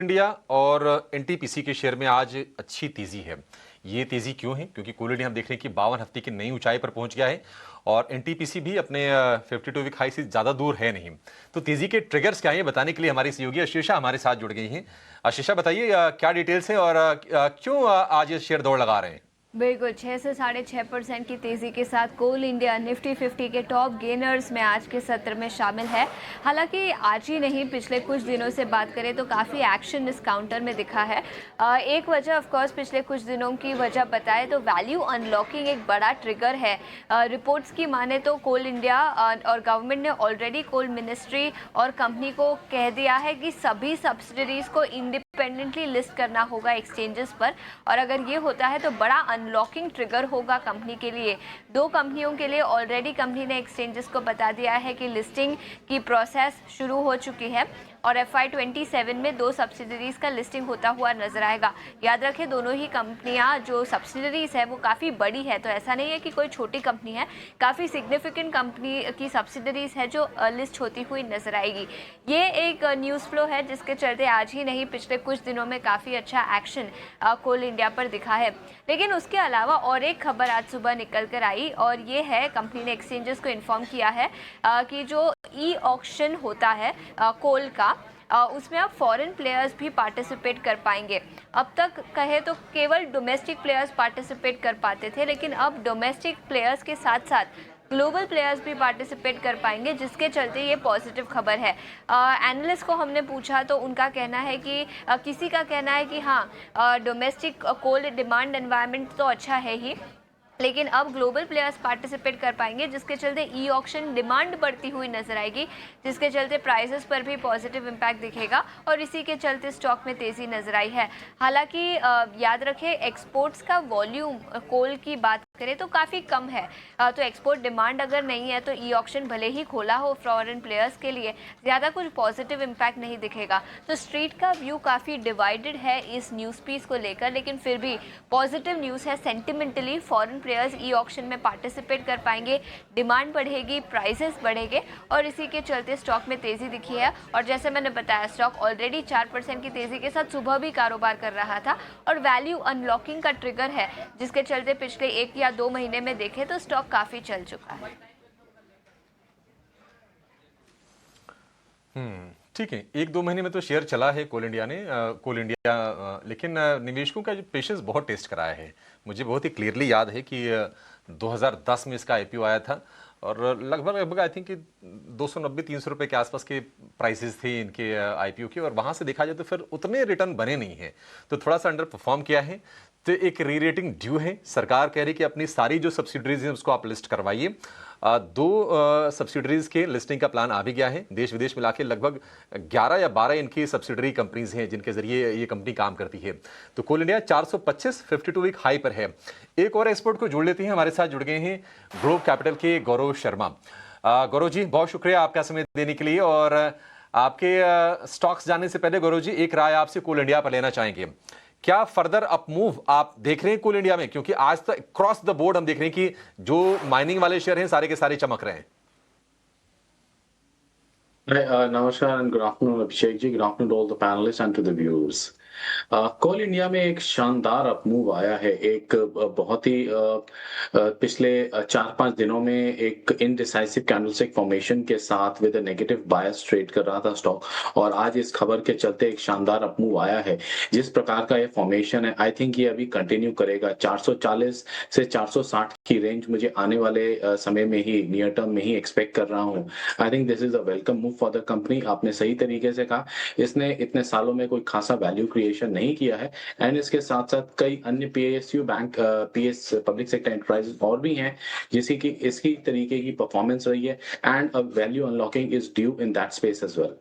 India और NTPC के share में आज अच्छी तेजी है। ये तेजी क्यों है? क्योंकि कोल इंडिया हम देख रहे हैं कि 52 हफ्ते की नई ऊंचाई पर पहुंच गया है और एनटीपीसी भी अपने 52 वीक हाई से ज्यादा दूर है नहीं। तो तेजी के ट्रिगर्स क्या हैं, बताने के लिए हमारी सहयोगी आशीषा हमारे साथ जुड़ गई हैं। आशीषा, बताइए क्या डिटेल्स है और क्यों आज ये शेयर दौड़ लगा रहे हैं? बिल्कुल 6 से 6.5% की तेजी के साथ कोल इंडिया निफ्टी 50 के टॉप गेनर्स में आज के सत्र में शामिल है। हालांकि आज ही नहीं, पिछले कुछ दिनों से बात करें तो काफ़ी एक्शन इस काउंटर में दिखा है। एक वजह ऑफ कोर्स पिछले कुछ दिनों की वजह बताए तो वैल्यू अनलॉकिंग एक बड़ा ट्रिगर है। रिपोर्ट्स की माने तो कोल इंडिया और गवर्नमेंट ने ऑलरेडी कोल मिनिस्ट्री और कंपनी को कह दिया है कि सभी सब्सिडरीज को इंडिपेंडेंटली लिस्ट करना होगा एक्सचेंजेस पर, और अगर ये होता है तो बड़ा अनलॉकिंग ट्रिगर होगा कंपनी के लिए। दो कंपनियों के लिए ऑलरेडी कंपनी ने एक्सचेंजेस को बता दिया है कि लिस्टिंग की प्रोसेस शुरू हो चुकी है और FY27 में दो सब्सिडरीज का लिस्टिंग होता हुआ नजर आएगा। याद रखें, दोनों ही कंपनियां जो सब्सिडरीज है वो काफ़ी बड़ी है, तो ऐसा नहीं है कि कोई छोटी कंपनी है, काफ़ी सिग्निफिकेंट कंपनी की सब्सिडरीज है जो लिस्ट होती हुई नजर आएगी। ये एक न्यूज़ फ्लो है जिसके चलते आज ही नहीं पिछले कुछ दिनों में काफ़ी अच्छा एक्शन कोल इंडिया पर दिखा है। लेकिन उसके अलावा और एक खबर आज सुबह निकल कर आई और ये है, कंपनी ने एक्सचेंजेस को इन्फॉर्म किया है कि जो ई ऑक्शन होता है कोल का, उसमें अब फॉरेन प्लेयर्स भी पार्टिसिपेट कर पाएंगे। अब तक कहे तो केवल डोमेस्टिक प्लेयर्स पार्टिसिपेट कर पाते थे, लेकिन अब डोमेस्टिक प्लेयर्स के साथ साथ ग्लोबल प्लेयर्स भी पार्टिसिपेट कर पाएंगे, जिसके चलते ये पॉजिटिव खबर है। एनालिस्ट को हमने पूछा तो उनका कहना है कि किसी का कहना है कि हाँ, डोमेस्टिक कोल डिमांड एनवायरनमेंट तो अच्छा है ही, लेकिन अब ग्लोबल प्लेयर्स पार्टिसिपेट कर पाएंगे, जिसके चलते ई ऑक्शन डिमांड बढ़ती हुई नजर आएगी, जिसके चलते प्राइसेस पर भी पॉजिटिव इम्पैक्ट दिखेगा और इसी के चलते स्टॉक में तेजी नजर आई है। हालांकि याद रखें, एक्सपोर्ट्स का वॉल्यूम कोल की बात करें तो काफ़ी कम है, तो एक्सपोर्ट डिमांड अगर नहीं है तो ई ऑक्शन भले ही खोला हो फॉरेन प्लेयर्स के लिए, ज़्यादा कुछ पॉजिटिव इम्पैक्ट नहीं दिखेगा। तो स्ट्रीट का व्यू काफ़ी डिवाइडेड है इस न्यूज़ पीस को लेकर, लेकिन फिर भी पॉजिटिव न्यूज़ है। Sentimentally foreign players e auction में पार्टिसिपेट कर पाएंगे, डिमांड बढ़ेगी, प्राइसेस बढ़ेंगे और इसी के चलते स्टॉक में तेजी दिखी है। और जैसे मैंने बताया, स्टॉक ऑलरेडी 4% की तेजी के साथ सुबह भी कारोबार कर रहा था और वैल्यू अनलॉकिंग का ट्रिगर है, जिसके चलते पिछले 1 या 2 महीने में देखें तो स्टॉक काफी चल चुका है। ठीक है, 1-2 महीने में तो शेयर चला है कोल इंडिया ने, लेकिन निवेशकों का जो पेशेंस बहुत टेस्ट कराया है। मुझे बहुत ही क्लियरली याद है कि 2010 में इसका आईपीओ आया था और लगभग आई थिंक कि 290-300 रुपए के आसपास के प्राइसेस थे इनके आईपीओ के, और वहां से देखा जाए तो फिर उतने रिटर्न बने नहीं है, तो थोड़ा सा अंडर परफॉर्म किया है। तो एक री रेटिंग ड्यू है। सरकार कह रही कि अपनी सारी जो सब्सिडरीज हैं उसको आप लिस्ट करवाइए। दो सब्सिडरीज के लिस्टिंग का प्लान आ भी गया है। देश विदेश मिला के लगभग 11 या 12 इनकी सब्सिडरी कंपनीज हैं जिनके जरिए ये कंपनी काम करती है। तो कोल इंडिया 425 52 वीक हाई पर है। एक और एक्सपर्ट को जोड़ लेते हैं, हमारे साथ जुड़ गए हैं ग्लोब कैपिटल के गौरव शर्मा। गौरव जी, बहुत शुक्रिया आपका समय देने के लिए। और आपके स्टॉक्स जानने से पहले गौरव जी, एक राय आपसे कोल इंडिया पर लेना चाहेंगे। क्या फर्दर अप मूव आप देख रहे हैं कोल इंडिया में? क्योंकि आज तक क्रॉस द बोर्ड हम देख रहे हैं कि जो माइनिंग वाले शेयर हैं सारे के सारे चमक रहे हैं। नमस्कार and good afternoon Abhishek ji, good afternoon all the panelist and to the viewers. Coal India में एक शानदार अप मूव आया है। एक बहुत ही पिछले 4-5 दिनों में एक इनडिसाइसिव कैंडलस्टिक फॉर्मेशन के साथ विद नेगेटिव बायस ट्रेड कर रहा था स्टॉक, और आज इस खबर के चलते एक शानदार अप मूव आया है। जिस प्रकार का ये फॉर्मेशन है, आई थिंक ये अभी कंटिन्यू करेगा। 440 से 460 की रेंज मुझे आने वाले समय में ही, नियर टर्म में ही एक्सपेक्ट कर रहा हूँ। I think this is a welcome move for the company. आपने सही तरीके से कहा, इसने इतने सालों में कोई खासा वैल्यू क्रिएशन नहीं किया है, एंड इसके साथ साथ कई अन्य PSU bank, PS public sector enterprises और भी हैं जिसकी की इसकी तरीके की परफॉर्मेंस रही है, and a value unlocking is due in that space as well.